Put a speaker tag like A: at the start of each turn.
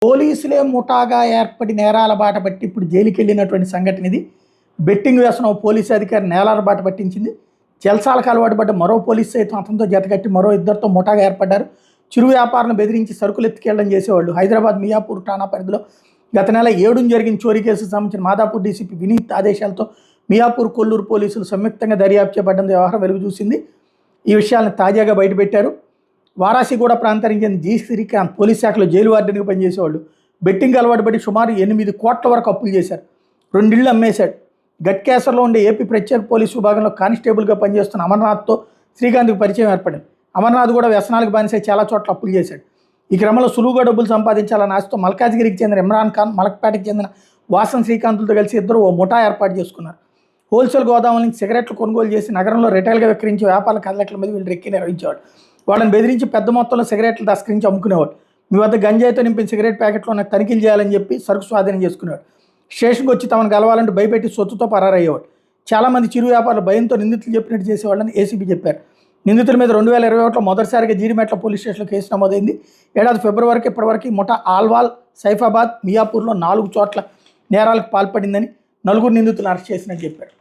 A: పోలీసులే ముఠాగా ఏర్పడి నేరాల బాట పట్టి ఇప్పుడు జైలుకి వెళ్ళినటువంటి సంఘటన ఇది. బెట్టింగ్ వ్యసనం పోలీసు అధికారి నేరాల బాట పట్టించింది. జల్సాలకు అలవాటు పడ్డ మరో పోలీసు సైతం అతనితో జతకట్టి మరో ఇద్దరితో ముఠాగా ఏర్పడ్డారు. చిరు వ్యాపారాలను బెదిరించి సరుకులు ఎత్తుకెళ్లడం చేసేవాళ్ళు. హైదరాబాద్ మియాపూర్ ఠాణా పరిధిలో గత నెల 7న జరిగిన చోరీ కేసుకు సంబంధించిన మాదాపూర్ డీసీపీ వినీత్ ఆదేశాలతో మియాపూర్, కొల్లూరు పోలీసులు సంయుక్తంగా దర్యాప్తు చేపట్టడం వ్యవహారం వెలుగు చూసింది. ఈ విషయాలను తాజాగా బయటపెట్టారు. వారాసిగూడ ప్రాంతానికి చెందిన జి శ్రీకాంత్ పోలీస్ శాఖలో జైలు వార్డెన్గా పనిచేసేవాళ్ళు. బెట్టింగ్ అలవాటు పడి సుమారు 8 కోట్ల వరకు అప్పులు చేశారు. 2 ఇళ్లు అమ్మేశాడు. గట్కేసర్లో ఉండే ఏపీ ప్రత్యేక పోలీసు విభాగంలో కానిస్టేబుల్గా పనిచేస్తున్న అమర్నాథ్తో శ్రీకాంత్కి పరిచయం ఏర్పడింది. అమర్నాథ్ కూడా వ్యసనాలకు బానిసై చాలా చోట్ల అప్పులు చేశాడు. ఈ క్రమంలో సులువుగా డబ్బులు సంపాదించాలన్న ఆశతో మల్కాజ్గిరికి చెందిన ఇమ్రాన్ ఖాన్, మలక్పేటకి చెందిన వాసన్ శ్రీకాంత్లతో కలిసి ఇద్దరు ఓ ముఠా ఏర్పాటు చేసుకున్నారు. హోల్సేల్ గోదాముల నుంచి సిగరెట్లు కొనుగోలు చేసి నగరంలో రిటైల్గా విక్రయించే వ్యాపార కదలికల మీద వీళ్ళు రెక్కి నిర్వహించేవాడు. వాళ్ళని బెదిరించి పెద్ద మొత్తంలో సిగరెట్లు తస్కరించి అమ్ముకునేవాడు. మీ వద్ద గంజాయితో నింపిన సిగరెట్ ప్యాకెట్లో ఉన్న తనిఖీలు చేయాలని చెప్పి సరుకు స్వాధీనం చేసుకునేవాడు. స్టేషన్కి వచ్చి తమను కలవాలంటూ భయపెట్టి సొత్తుతో పరారయ్యేవాడు. చాలామంది చిరు వ్యాపారులు భయంతో నిందితులు చెప్పినట్టు చేసేవాళ్ళని ఏసీబీ చెప్పారు. నిందితుల మీద 2021లో మొదటిసారిగా జీడిమెట్ల పోలీస్ స్టేషన్లో కేసు నమోదైంది. ఏడాది ఫిబ్రవరికి ఇప్పటివరకు ముఠా ఆల్వాల్, సైఫాబాద్, మియాపూర్లో 4 చోట్ల నేరాలకు పాల్పడిందని 4 నిందితులను అరెస్ట్ చేసినట్టు చెప్పారు.